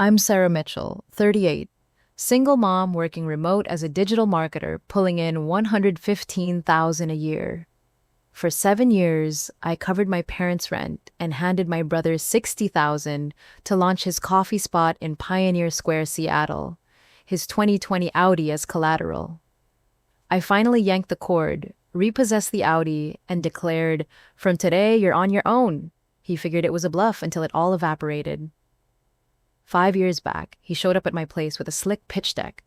I'm Sarah Mitchell, 38, single mom working remote as a digital marketer, pulling in 115,000 a year. For 7 years, I covered my parents' rent and handed my brother 60,000 to launch his coffee spot in Pioneer Square, Seattle, his 2020 Audi as collateral. I finally yanked the cord, repossessed the Audi, and declared, "From today, you're on your own." He figured it was a bluff until it all evaporated. 5 years back, he showed up at my place with a slick pitch deck.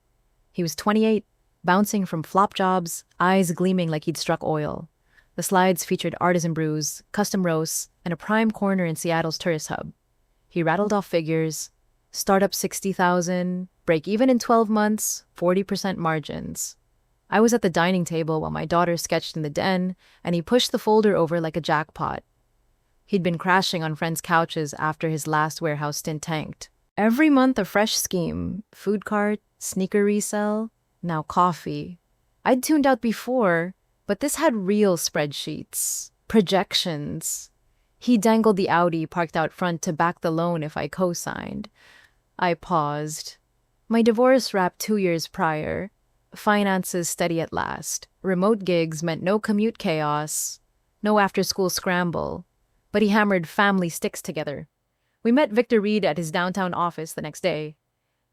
He was 28, bouncing from flop jobs, eyes gleaming like he'd struck oil. The slides featured artisan brews, custom roasts, and a prime corner in Seattle's tourist hub. He rattled off figures: startup 60,000, break even in 12 months, 40% margins. I was at the dining table while my daughter sketched in the den, and he pushed the folder over like a jackpot. He'd been crashing on friends' couches after his last warehouse stint tanked. Every month a fresh scheme: food cart, sneaker resell, now coffee. I'd tuned out before, but this had real spreadsheets, projections. He dangled the Audi parked out front to back the loan if I co-signed. I paused. My divorce wrapped 2 years prior. Finances steady at last. Remote gigs meant no commute chaos, no after-school scramble. But he hammered family sticks together. We met Victor Reed at his downtown office the next day.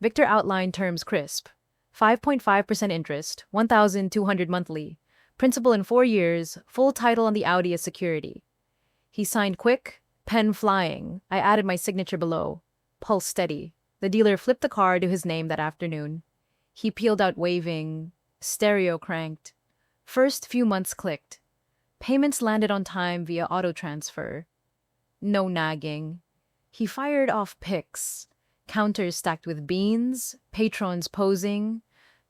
Victor outlined terms crisp: 5.5% interest, 1,200 monthly, principal in 4 years, full title on the Audi as security. He signed quick, pen flying. I added my signature below. Pulse steady. The dealer flipped the car to his name that afternoon. He peeled out waving, stereo cranked. First few months clicked. Payments landed on time via auto transfer. No nagging. He fired off pics, counters stacked with beans, patrons posing,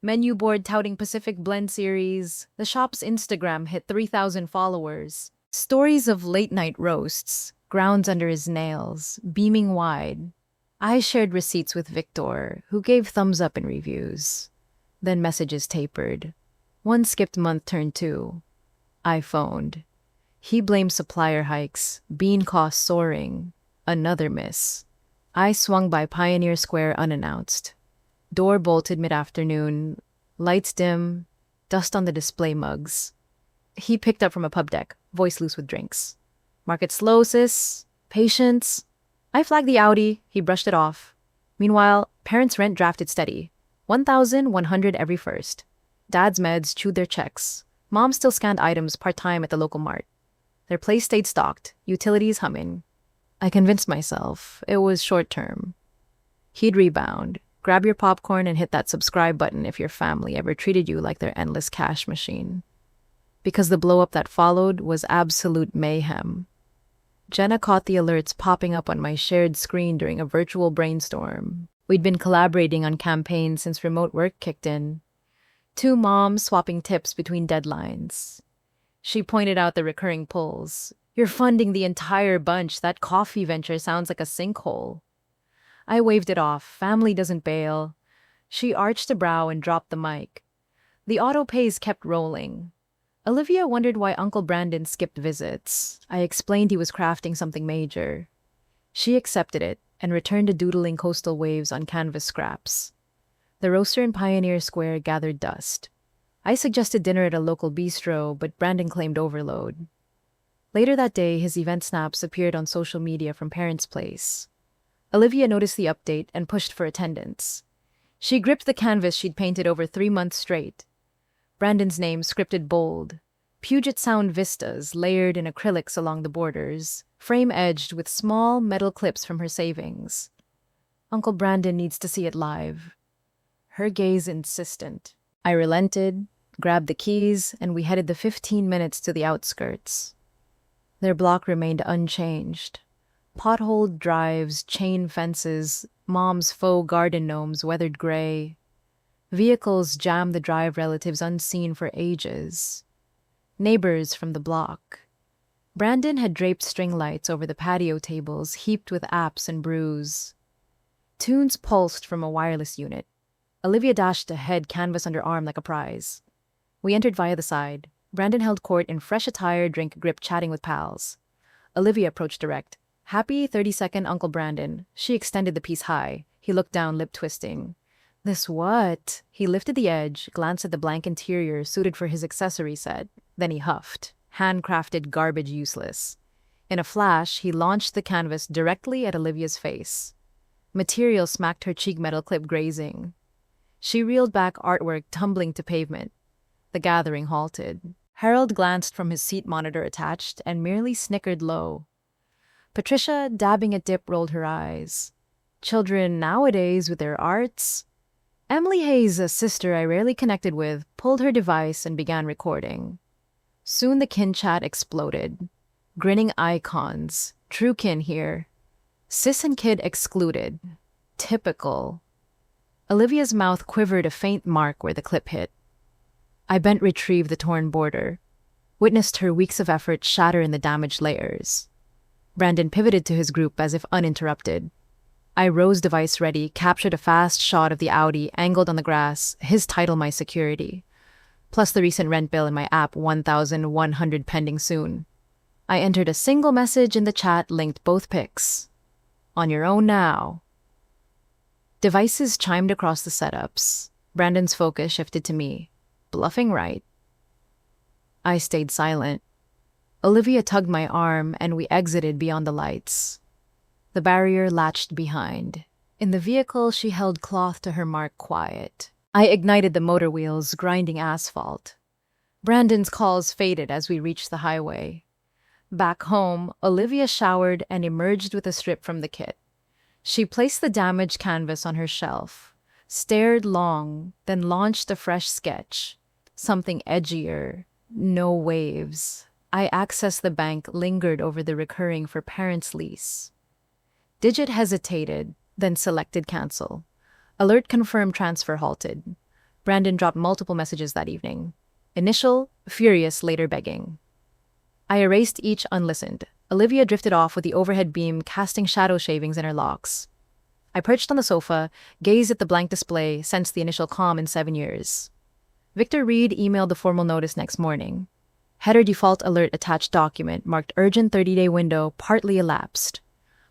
menu board touting Pacific Blend series. The shop's Instagram hit 3,000 followers. Stories of late-night roasts, grounds under his nails, beaming wide. I shared receipts with Victor, who gave thumbs up in reviews. Then messages tapered. One skipped month turned 2. I phoned. He blamed supplier hikes, bean costs soaring. Another miss. I swung by Pioneer Square unannounced. Door bolted mid-afternoon, lights dim, dust on the display mugs. He picked up from a pub deck, voice loose with drinks. "Market slow, sis. Patience." I flagged the Audi, he brushed it off. Meanwhile, parents' rent drafted steady. 1,100 every first. Dad's meds chewed their checks. Mom still scanned items part-time at the local mart. Their place stayed stocked, utilities humming. I convinced myself it was short-term. He'd rebound. Grab your popcorn and hit that subscribe button if your family ever treated you like their endless cash machine. Because the blow-up that followed was absolute mayhem. Jenna caught the alerts popping up on my shared screen during a virtual brainstorm. We'd been collaborating on campaigns since remote work kicked in. 2 moms swapping tips between deadlines. She pointed out the recurring pulls. "You're funding the entire bunch. That coffee venture sounds like a sinkhole." I waved it off. Family doesn't bail. She arched a brow and dropped the mic. The auto pays kept rolling. Olivia wondered why Uncle Brandon skipped visits. I explained he was crafting something major. She accepted it and returned to doodling coastal waves on canvas scraps. The roaster in Pioneer Square gathered dust. I suggested dinner at a local bistro, but Brandon claimed overload. Later that day, his event snaps appeared on social media from Parents' Place. Olivia noticed the update and pushed for attendance. She gripped the canvas she'd painted over 3 months straight. Brandon's name scripted bold. Puget Sound vistas layered in acrylics along the borders, frame-edged with small metal clips from her savings. Uncle Brandon needs to see it live. Her gaze insistent. I relented, grabbed the keys, and we headed the 15 minutes to the outskirts. Their block remained unchanged. Potholed drives, chain fences, Mom's faux garden gnomes weathered gray. Vehicles jammed the drive, relatives unseen for ages. Neighbors from the block. Brandon had draped string lights over the patio tables, heaped with apps and brews. Tunes pulsed from a wireless unit. Olivia dashed ahead, canvas under arm like a prize. We entered via the side. Brandon held court in fresh attire, drink grip, chatting with pals. Olivia approached direct. "Happy 32nd, Uncle Brandon." She extended the piece high. He looked down, lip twisting. This what? He lifted the edge, glanced at the blank interior suited for his accessory set. Then he huffed. Handcrafted garbage useless. In a flash, he launched the canvas directly at Olivia's face. Material smacked her cheek, metal clip grazing. She reeled back, artwork tumbling to pavement. The gathering halted. Harold glanced from his seat monitor attached and merely snickered low. Patricia, dabbing at dip, rolled her eyes. Children nowadays with their arts. Emily Hayes, a sister I rarely connected with, pulled her device and began recording. Soon the kin chat exploded. Grinning icons. True kin here. Sis and kid excluded. Typical. Olivia's mouth quivered, a faint mark where the clip hit. I bent, retrieved the torn border. Witnessed her weeks of effort shatter in the damaged layers. Brandon pivoted to his group as if uninterrupted. I rose, device ready, captured a fast shot of the Audi angled on the grass, his title my security. Plus the recent rent bill in my app, 1,100 pending soon. I entered a single message in the chat, linked both pics. On your own now. Devices chimed across the setups. Brandon's focus shifted to me. Bluffing right. I stayed silent. Olivia tugged my arm and we exited beyond the lights. The barrier latched behind. In the vehicle, she held cloth to her mark, quiet. I ignited the motor wheels, grinding asphalt. Brandon's calls faded as we reached the highway. Back home, Olivia showered and emerged with a strip from the kit. She placed the damaged canvas on her shelf, stared long, then launched a fresh sketch. Something edgier. No waves. I accessed the bank, lingered over the recurring for parents' lease. Digit hesitated, then selected cancel. Alert confirmed, transfer halted. Brandon dropped multiple messages that evening. Initial, furious, later begging. I erased each unlistened. Olivia drifted off with the overhead beam casting shadow shavings in her locks. I perched on the sofa, gazed at the blank display, sensed the initial calm in 7 years. Victor Reed emailed the formal notice next morning. Header default alert attached document marked urgent 30-day window partly elapsed.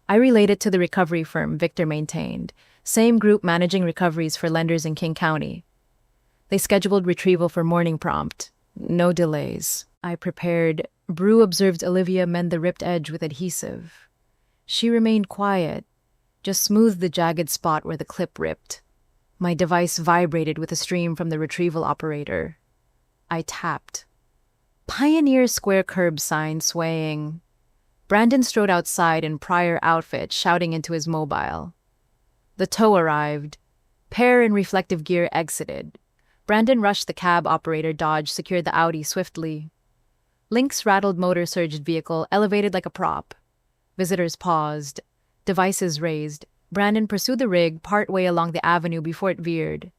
I relayed it to the recovery firm Victor maintained, same group managing recoveries for lenders in King County. They scheduled retrieval for morning prompt. No delays. I prepared. Brew observed Olivia mend the ripped edge with adhesive. She remained quiet, just smoothed the jagged spot where the clip ripped. My device vibrated with a stream from the retrieval operator. I tapped. Pioneer square curb sign swaying. Brandon strode outside in prior outfit, shouting into his mobile. The tow arrived. Pair in reflective gear exited. Brandon rushed the cab operator, dodged, secured the Audi swiftly. Link's rattled motor surged vehicle, elevated like a prop. Visitors paused. Devices raised. Brandon pursued the rig partway along the avenue before it veered.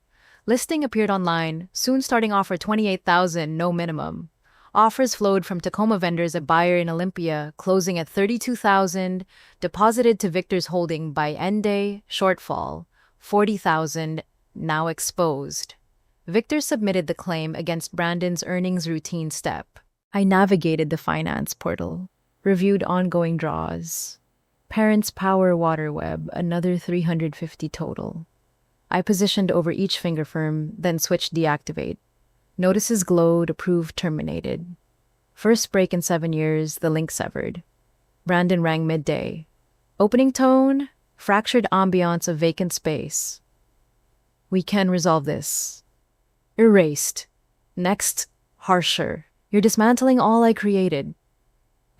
Listing appeared online, soon starting offer $28,000, no minimum. Offers flowed from Tacoma vendors, a buyer in Olympia, closing at $32,000, deposited to Victor's holding by end day, shortfall, $40,000, now exposed. Victor submitted the claim against Brandon's earnings routine step. I navigated the finance portal, reviewed ongoing draws. Parents Power Water Web, another 350 total. I positioned over each finger firm, then switched deactivate. Notices glowed, approved, terminated. First break in 7 years, the link severed. Brandon rang midday. Opening tone, fractured ambiance of vacant space. We can resolve this. Erased. Next, harsher. You're dismantling all I created.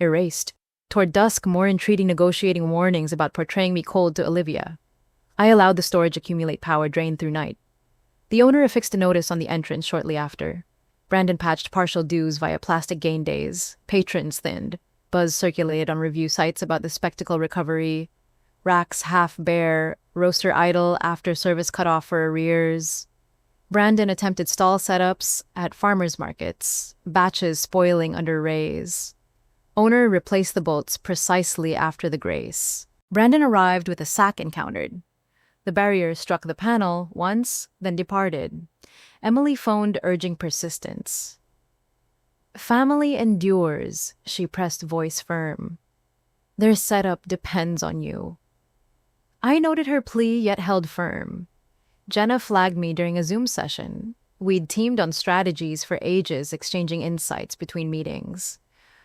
Erased. Toward dusk, more entreating negotiating warnings about portraying me cold to Olivia. I allowed the storage accumulate, power drain through night. The owner affixed a notice on the entrance shortly after. Brandon patched partial dues via plastic gain days. Patrons thinned. Buzz circulated on review sites about the spectacle recovery. Racks half bare. Roaster idle after service cut off for arrears. Brandon attempted stall setups at farmers markets. Batches spoiling under rays. Owner replaced the bolts precisely after the grace. Brandon arrived with a sack encountered. The barrier struck the panel once, then departed. Emily phoned, urging persistence. Family endures, she pressed, voice firm. Their setup depends on you. I noted her plea yet held firm. Jenna flagged me during a Zoom session. We'd teamed on strategies for ages, exchanging insights between meetings.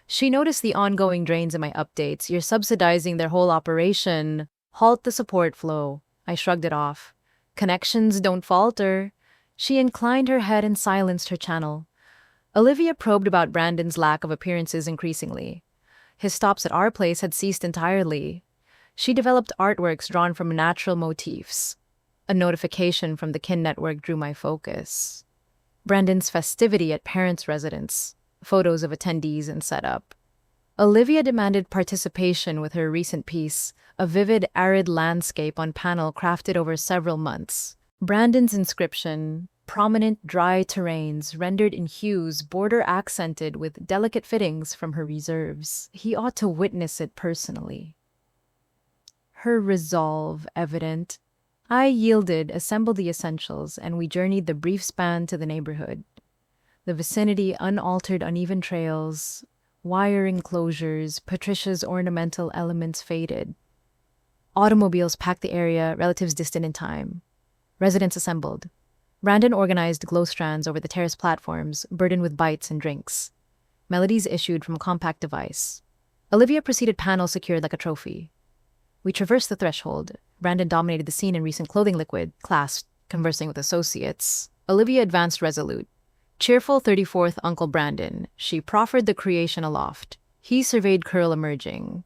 She noticed the ongoing drains in my updates. You're subsidizing their whole operation. Halt the support flow. I shrugged it off. Connections don't falter. She inclined her head and silenced her channel. Olivia probed about Brandon's lack of appearances increasingly. His stops at our place had ceased entirely. She developed artworks drawn from natural motifs. A notification from the kin network drew my focus. Brandon's festivity at parents' residence, photos of attendees and setup. Olivia demanded participation with her recent piece, a vivid, arid landscape on panel crafted over several months. Brandon's inscription, prominent dry terrains rendered in hues border accented with delicate fittings from her reserves. He ought to witness it personally. Her resolve evident. I yielded, assembled the essentials, and we journeyed the brief span to the neighborhood. The vicinity unaltered uneven trails, wire enclosures, Patricia's ornamental elements faded. Automobiles packed the area, relatives distant in time. Residents assembled. Brandon organized glow strands over the terrace platforms, burdened with bites and drinks. Melodies issued from a compact device. Olivia proceeded panel secured like a trophy. We traversed the threshold. Brandon dominated the scene in recent clothing liquid, clasped, conversing with associates. Olivia advanced resolute. Cheerful 34th Uncle Brandon, she proffered the creation aloft. He surveyed curl emerging.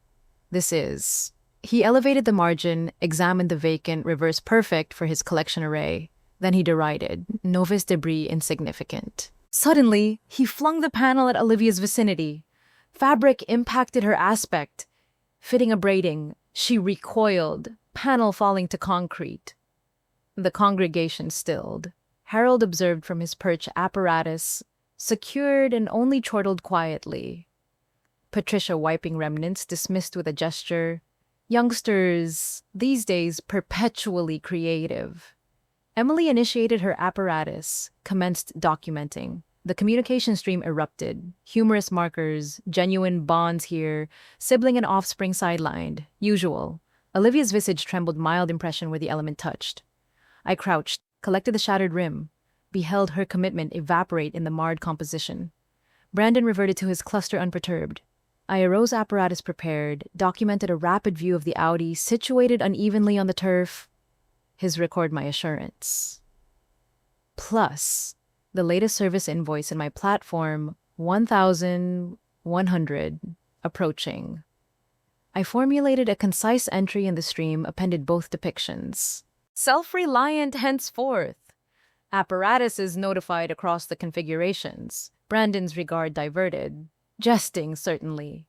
This is. He elevated the margin, examined the vacant, reverse perfect for his collection array. Then he derided, novice debris insignificant. Suddenly, he flung the panel at Olivia's vicinity. Fabric impacted her aspect. Fitting a braiding, she recoiled, panel falling to concrete. The congregation stilled. Harold observed from his perch apparatus, secured and only chortled quietly. Patricia wiping remnants, dismissed with a gesture. Youngsters, these days perpetually creative. Emily initiated her apparatus, commenced documenting. The communication stream erupted. Humorous markers, genuine bonds here, sibling and offspring sidelined. Usual. Olivia's visage trembled mild impression where the element touched. I crouched, collected the shattered rim, beheld her commitment evaporate in the marred composition. Brandon reverted to his cluster unperturbed. I arose apparatus prepared, documented a rapid view of the Audi situated unevenly on the turf. His record my assurance. Plus, the latest service invoice in my platform, 1,100, approaching. I formulated a concise entry in the stream, appended both depictions. Self-reliant henceforth. Apparatus is notified across the configurations. Brandon's regard diverted. Jesting, certainly.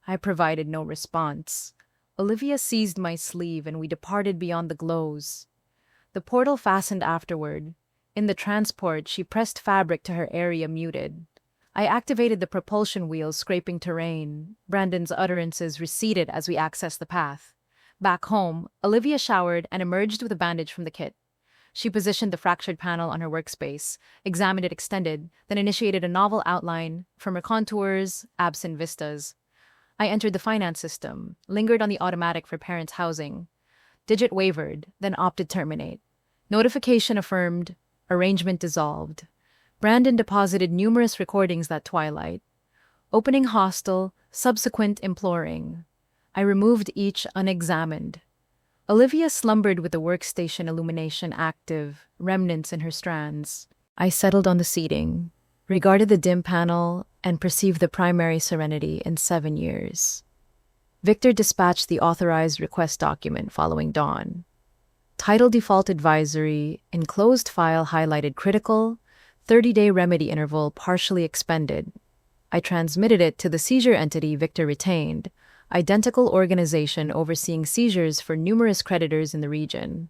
I provided no response. Olivia seized my sleeve and we departed beyond the glows. The portal fastened afterward. In the transport, she pressed fabric to her area muted. I activated the propulsion wheels, scraping terrain. Brandon's utterances receded as we accessed the path. Back home, Olivia showered and emerged with a bandage from the kit. She positioned the fractured panel on her workspace, examined it extended, then initiated a novel outline from her contours, absent vistas. I entered the finance system, lingered on the automatic for parents' housing. Digit wavered, then opted terminate. Notification affirmed, arrangement dissolved. Brandon deposited numerous recordings that twilight. Opening hostile, subsequent imploring. I removed each unexamined. Olivia slumbered with the workstation illumination active, remnants in her strands. I settled on the seating, regarded the dim panel, and perceived the primary serenity in 7 years. Victor dispatched the authorized request document following dawn. Title default advisory, enclosed file highlighted critical, 30-day remedy interval partially expended. I transmitted it to the seizure entity Victor retained, identical organization overseeing seizures for numerous creditors in the region.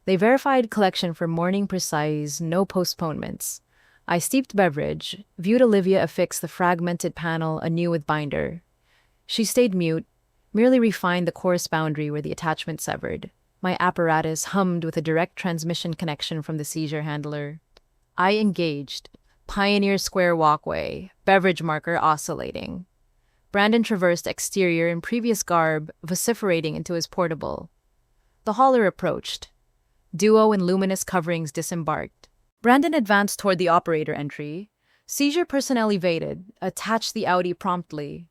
They verified collection for morning precise, no postponements. I steeped beverage, viewed Olivia affix the fragmented panel anew with binder. She stayed mute, merely refined the coarse boundary where the attachment severed. My apparatus hummed with a direct transmission connection from the seizure handler. I engaged. Pioneer Square walkway, beverage marker oscillating. Brandon traversed exterior in previous garb, vociferating into his portable. The hauler approached. Duo in luminous coverings disembarked. Brandon advanced toward the operator entry. Seizure personnel evaded, attached the Audi promptly.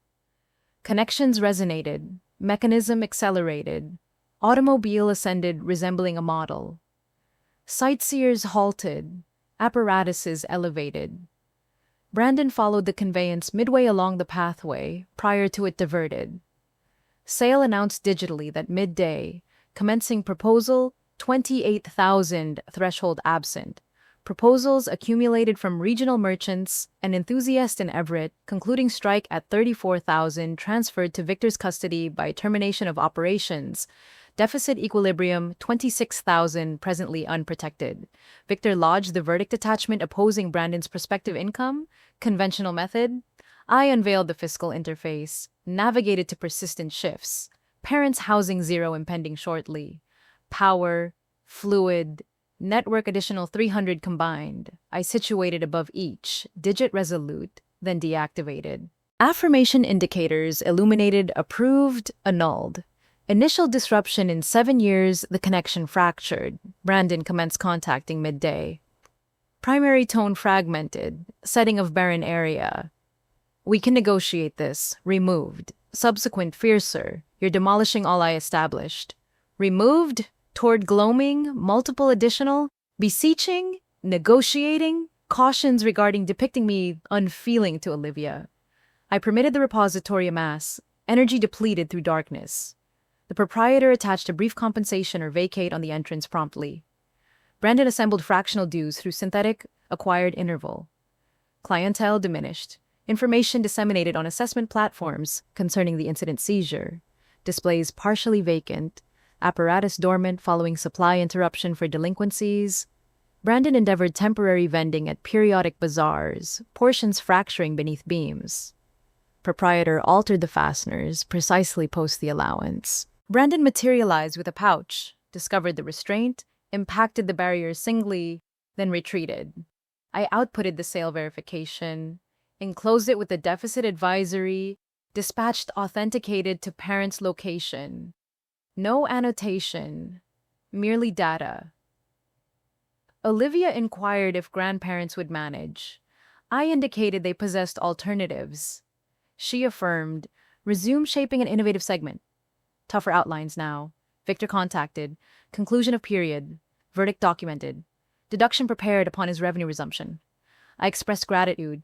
Connections resonated, mechanism accelerated. Automobile ascended, resembling a model. Sightseers halted, apparatuses elevated. Brandon followed the conveyance midway along the pathway, prior to it diverted. Sale announced digitally that midday, commencing proposal 28,000 threshold absent. Proposals accumulated from regional merchants, an enthusiast in Everett, concluding strike at 34,000 transferred to Victor's custody by termination of operations. Deficit equilibrium 26,000 presently unprotected. Victor lodged the verdict attachment opposing Brandon's prospective income. Conventional method. I unveiled the fiscal interface, navigated to persistent shifts. Parents housing zero impending shortly. Power, fluid, network additional 300 combined. I situated above each, digit resolute, then deactivated. Affirmation indicators illuminated approved, annulled. Initial disruption in 7 years, the connection fractured. Brandon commenced contacting midday. Primary tone fragmented, setting of barren area. We can negotiate this. Removed. Subsequent fiercer. You're demolishing all I established. Removed. Toward gloaming. Multiple additional. Beseeching. Negotiating. Cautions regarding depicting me unfeeling to Olivia. I permitted the repository amass. Energy depleted through darkness. The proprietor attached a brief compensation or vacate on the entrance promptly. Brandon assembled fractional dues through synthetic, acquired interval. Clientele diminished. Information disseminated on assessment platforms concerning the incident seizure. Displays partially vacant. Apparatus dormant following supply interruption for delinquencies. Brandon endeavored temporary vending at periodic bazaars, portions fracturing beneath beams. Proprietor altered the fasteners, precisely post the allowance. Brandon materialized with a pouch, discovered the restraint, impacted the barrier singly, then retreated. I outputted the sale verification, enclosed it with the deficit advisory, dispatched authenticated to parent's location. No annotation, merely data. Olivia inquired if grandparents would manage. I indicated they possessed alternatives. She affirmed, resume shaping an innovative segment. Tougher outlines now. Victor contacted. Conclusion of period. Verdict documented. Deduction prepared upon his revenue resumption. I expressed gratitude.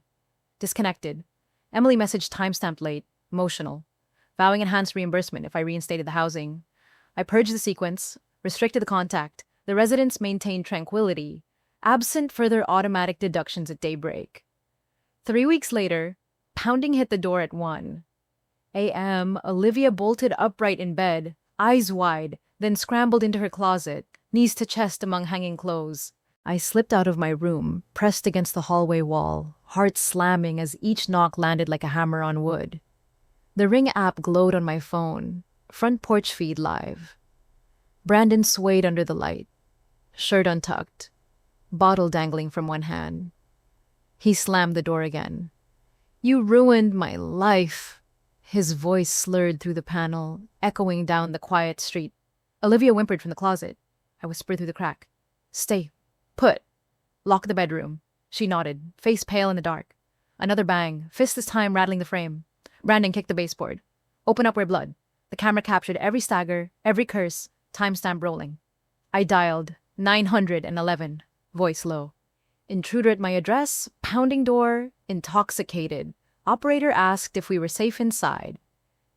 Disconnected. Emily messaged timestamped late. Emotional. Vowing enhanced reimbursement if I reinstated the housing. I purged the sequence. Restricted the contact. The residents maintained tranquility. Absent further automatic deductions at daybreak. 3 weeks later, pounding hit the door at 1 a.m., Olivia bolted upright in bed, eyes wide, then scrambled into her closet, knees to chest among hanging clothes. I slipped out of my room, pressed against the hallway wall, heart slamming as each knock landed like a hammer on wood. The Ring app glowed on my phone, front porch feed live. Brandon swayed under the light, shirt untucked, bottle dangling from one hand. He slammed the door again. You ruined my life. His voice slurred through the panel, echoing down the quiet street. Olivia whimpered from the closet. I whispered through the crack. Stay. Put. Lock the bedroom. She nodded, face pale in the dark. Another bang, fist this time rattling the frame. Brandon kicked the baseboard. Open up where blood. The camera captured every stagger, every curse, timestamp rolling. I dialed 911, voice low. Intruder at my address, pounding door, intoxicated. Operator asked if we were safe inside.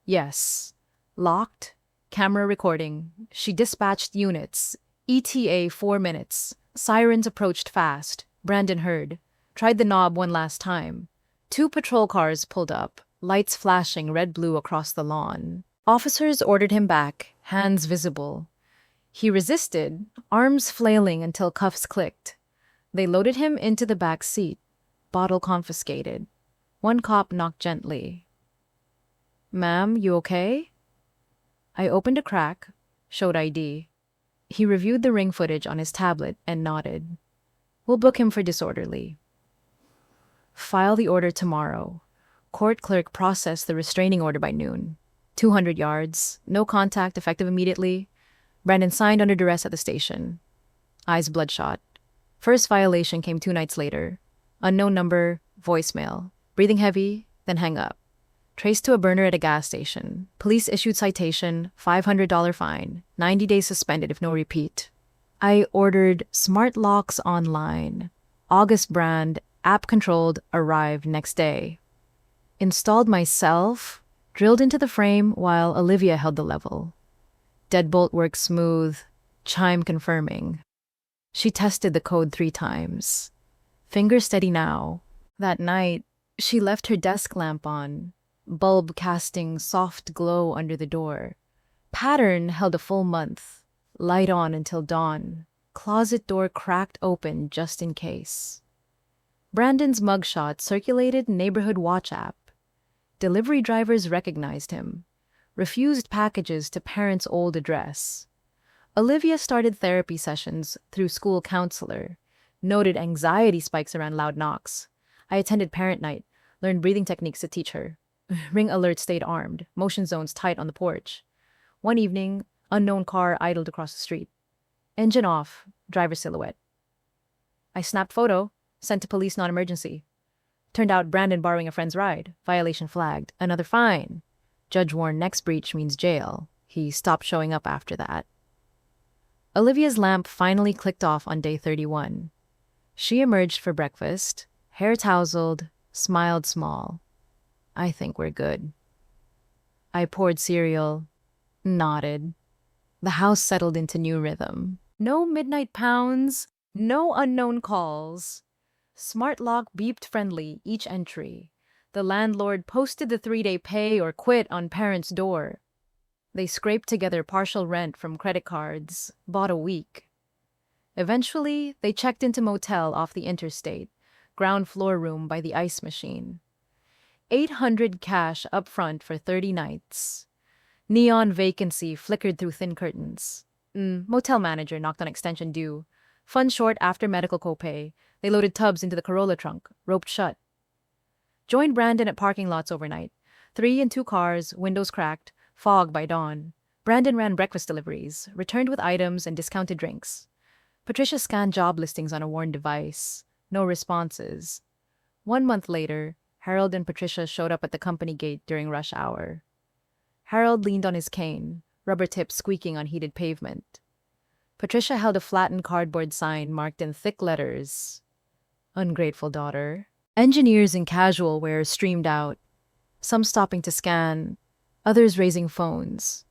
Yes. Locked. Camera recording. She dispatched units. ETA 4 minutes. Sirens approached fast. Brandon heard. Tried the knob one last time. 2 patrol cars pulled up, lights flashing red-blue across the lawn. Officers ordered him back, hands visible. He resisted, arms flailing until cuffs clicked. They loaded him into the back seat. Bottle confiscated. One cop knocked gently. Ma'am, you okay? I opened a crack, showed ID. He reviewed the Ring footage on his tablet and nodded. We'll book him for disorderly. File the order tomorrow. Court clerk processed the restraining order by noon. 200 yards, no contact, effective immediately. Brandon signed under duress at the station. Eyes bloodshot. First violation came 2 nights later. Unknown number, voicemail. Breathing heavy, then hang up. Traced to a burner at a gas station. Police issued citation, $500 fine, 90 days suspended if no repeat. I ordered smart locks online. August brand, app controlled, arrived next day. Installed myself, drilled into the frame while Olivia held the level. Deadbolt worked smooth, chime confirming. She tested the code 3 times. Finger steady now. That night, she left her desk lamp on, bulb casting soft glow under the door. Pattern held a full month. Light on until dawn. Closet door cracked open just in case. Brandon's mugshot circulated neighborhood watch app. Delivery drivers recognized him. Refused packages to parents' old address. Olivia started therapy sessions through school counselor. Noted anxiety spikes around loud knocks. I attended parent night. Learned breathing techniques to teach her. Ring alert stayed armed. Motion zones tight on the porch. One evening, unknown car idled across the street. Engine off, driver silhouette. I snapped photo, sent to police non-emergency. Turned out Brandon borrowing a friend's ride. Violation flagged. Another fine. Judge warned next breach means jail. He stopped showing up after that. Olivia's lamp finally clicked off on day 31. She emerged for breakfast, hair tousled, smiled small. I think we're good. I poured cereal, nodded. The house settled into new rhythm. No midnight pounds, no unknown calls. Smart lock beeped friendly each entry. The landlord posted the 3-day pay or quit on parents' door. They scraped together partial rent from credit cards, bought a week. Eventually, they checked into motel off the interstate, ground floor room by the ice machine. $800 cash up front for 30 nights. Neon vacancy flickered through thin curtains. Motel manager knocked on extension due. Funds short after medical copay. They loaded tubs into the Corolla trunk, roped shut. Joined Brandon at parking lots overnight. 3 in 2 cars, windows cracked, fog by dawn. Brandon ran breakfast deliveries, returned with items and discounted drinks. Patricia scanned job listings on a worn device. No responses. 1 month later, Harold and Patricia showed up at the company gate during rush hour. Harold leaned on his cane, rubber tips squeaking on heated pavement. Patricia held a flattened cardboard sign marked in thick letters, "Ungrateful daughter." Engineers in casual wear streamed out, some stopping to scan, others raising phones.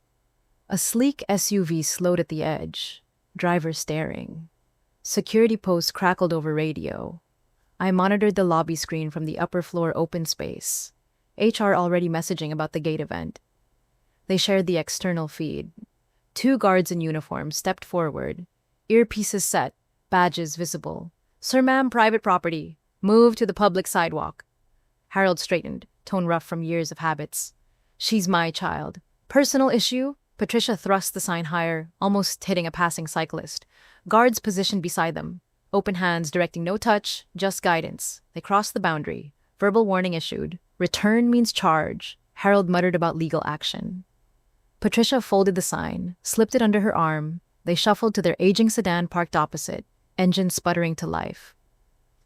A sleek SUV slowed at the edge, driver staring. Security posts crackled over radio. I monitored the lobby screen from the upper floor open space. HR already messaging about the gate event. They shared the external feed. 2 guards in uniform stepped forward, earpieces set, badges visible. "Sir, ma'am, private property. Move to the public sidewalk." Harold straightened, tone rough from years of habits. "She's my child. Personal issue?" Patricia thrust the sign higher, almost hitting a passing cyclist. Guards positioned beside them. Open hands directing no touch, just guidance. They crossed the boundary. Verbal warning issued. Return means charge. Harold muttered about legal action. Patricia folded the sign, slipped it under her arm. They shuffled to their aging sedan parked opposite, engine sputtering to life.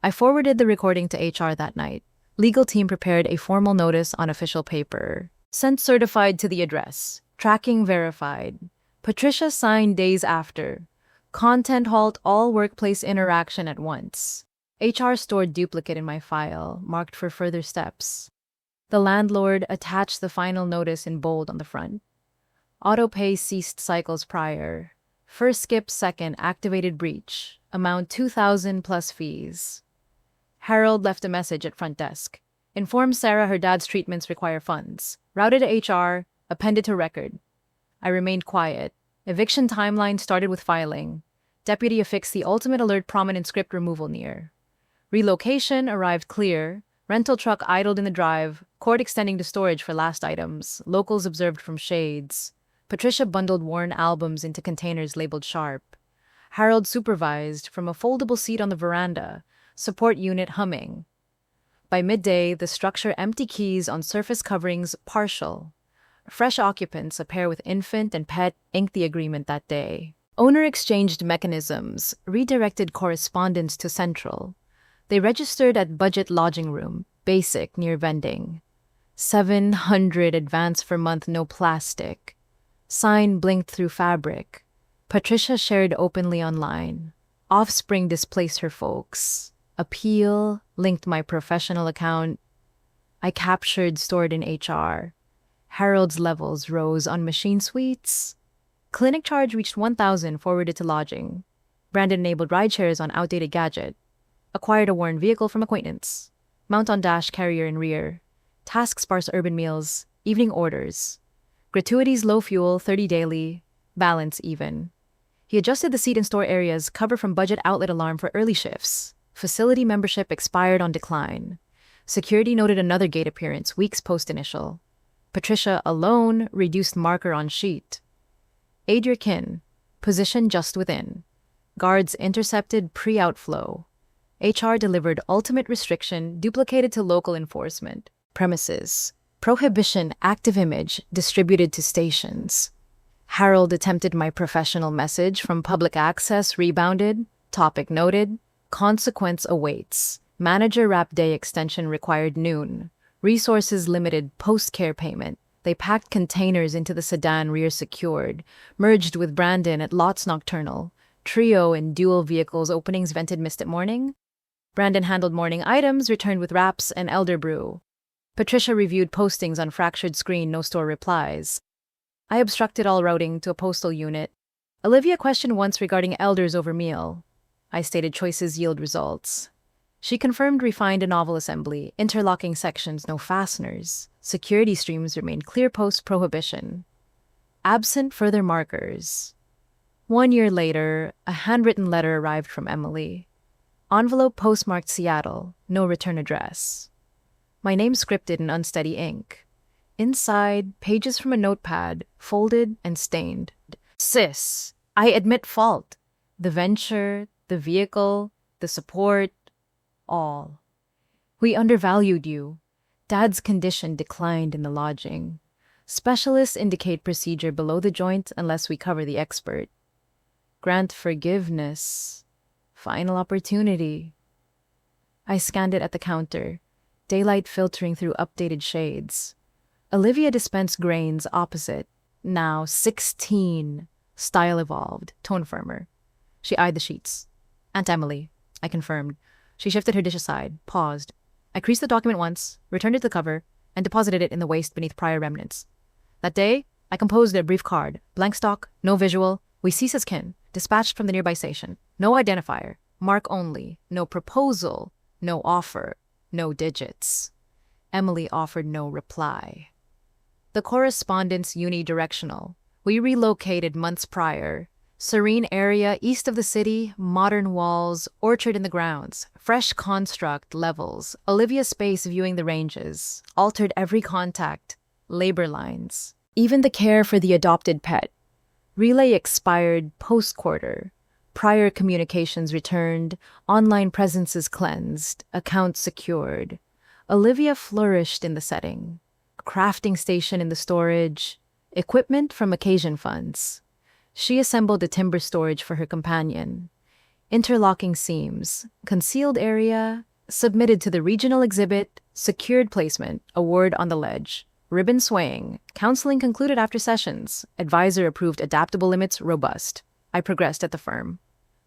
I forwarded the recording to HR that night. Legal team prepared a formal notice on official paper. Sent certified to the address. Tracking verified. Patricia signed days after. Content halt all workplace interaction at once. HR stored duplicate in my file, marked for further steps. The landlord attached the final notice in bold on the front. Autopay ceased cycles prior. First skip, second activated breach. Amount 2,000 plus fees. Harold left a message at front desk. Informed Sarah her dad's treatments require funds. Routed to HR, appended to record. I remained quiet. Eviction timeline started with filing. Deputy affixed the ultimate alert prominent script removal near. Relocation arrived clear. Rental truck idled in the drive. Court extending to storage for last items. Locals observed from shades. Patricia bundled worn albums into containers labeled sharp. Harold supervised from a foldable seat on the veranda. Support unit humming. By midday, the structure empty keys on surface coverings partial. Fresh occupants, a pair with infant and pet, inked the agreement that day. Owner exchanged mechanisms, redirected correspondence to Central. They registered at budget lodging room, basic near vending. 700 advance for month, no plastic. Sign blinked through fabric. Patricia shared openly online. Offspring displaced her folks. Appeal linked my professional account. I captured stored in HR. Harold's levels rose on machine suites. Clinic charge reached 1,000 forwarded to lodging. Brandon enabled ride shares on outdated gadget. Acquired a worn vehicle from acquaintance. Mount on dash carrier in rear. Task sparse urban meals. Evening orders. Gratuities low fuel, 30 daily. Balance even. He adjusted the seat in store areas, cover from budget outlet alarm for early shifts. Facility membership expired on decline. Security noted another gate appearance weeks post-initial. Patricia alone reduced marker on sheet. Aid your kin. Position just within. Guards intercepted pre-outflow. HR delivered ultimate restriction duplicated to local enforcement. Premises. Prohibition active image distributed to stations. Harold attempted my professional message from public access rebounded. Topic noted. Consequence awaits. Manager wrap day extension required noon. Resources limited post-care payment. They packed containers into the sedan rear secured. Merged with Brandon at lots nocturnal. Trio in dual vehicles openings vented mist at morning. Brandon handled morning items, returned with wraps and elder brew. Patricia reviewed postings on fractured screen, no store replies. I obstructed all routing to a postal unit. Olivia questioned once regarding elders over meal. I stated choices yield results. She confirmed refined a novel assembly, interlocking sections, no fasteners. Security streams remained clear post-prohibition. Absent further markers. 1 year later, a handwritten letter arrived from Emily. Envelope postmarked Seattle, no return address. My name scripted in unsteady ink. Inside, pages from a notepad, folded and stained. Sis, I admit fault. The venture, the vehicle, the support, all. We undervalued you. Dad's condition declined in the lodging. Specialists indicate procedure below the joint unless we cover the expert. Grant forgiveness. Final opportunity. I scanned it at the counter, daylight filtering through updated shades. Olivia dispensed grains opposite. Now 16. Style evolved, tone firmer. She eyed the sheets. Aunt Emily, I confirmed. She shifted her dish aside, paused. I creased the document once, returned it to the cover, and deposited it in the waste beneath prior remnants. That day, I composed a brief card. Blank stock, no visual. We cease as kin. Dispatched from the nearby station. No identifier. Mark only. No proposal. No offer. No digits. Emily offered no reply. The correspondence unidirectional. We relocated months prior. Serene area east of the city, modern walls, orchard in the grounds, fresh construct levels, Olivia space viewing the ranges, altered every contact, labor lines, even the care for the adopted pet. Relay expired post-quarter. Prior communications returned, online presences cleansed, accounts secured. Olivia flourished in the setting. Crafting station in the storage, equipment from occasion funds. She assembled a timber storage for her companion. Interlocking seams, concealed area, submitted to the regional exhibit, secured placement, award on the ledge. Ribbon swaying, counseling concluded after sessions. Advisor approved adaptable limits, robust. I progressed at the firm.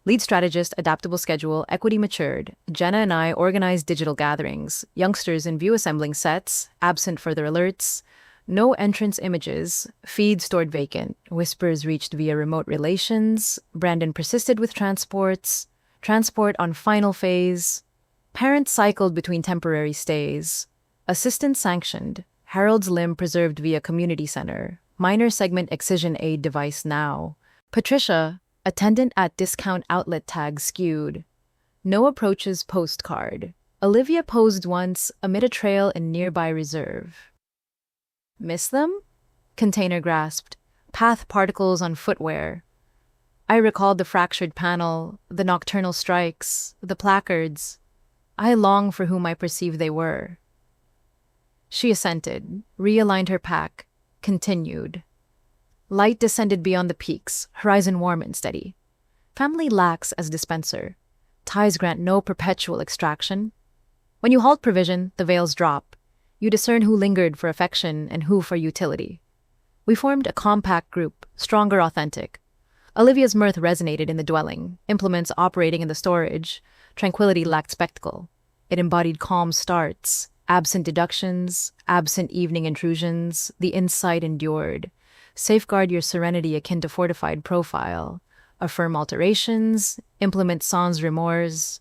Lead strategist, adaptable schedule, equity matured. Jenna and I organized digital gatherings. Youngsters in view assembling sets, absent further alerts. No entrance images, feed stored vacant, whispers reached via remote relations, Brandon persisted with transports, transport on final phase, parents cycled between temporary stays, assistant sanctioned, Harold's limb preserved via community center, minor segment excision aid device now, Patricia, attendant at discount outlet tag skewed, no approaches postcard, Olivia posed once amid a trail in nearby reserve. Miss them? Container grasped. Path particles on footwear. I recalled the fractured panel, the nocturnal strikes, the placards. I long for whom I perceived they were. She assented, realigned her pack. continued. Light descended beyond the peaks, horizon warm and steady. Family lacks as dispenser. Ties grant no perpetual extraction. When you halt provision, the veils drop. You discern who lingered for affection and who for utility. We formed a compact group, stronger authentic. Olivia's mirth resonated in the dwelling, implements operating in the storage. Tranquility lacked spectacle. It embodied calm starts, absent deductions, absent evening intrusions. The insight endured. Safeguard your serenity akin to fortified profile. Affirm alterations, implement sans remorse.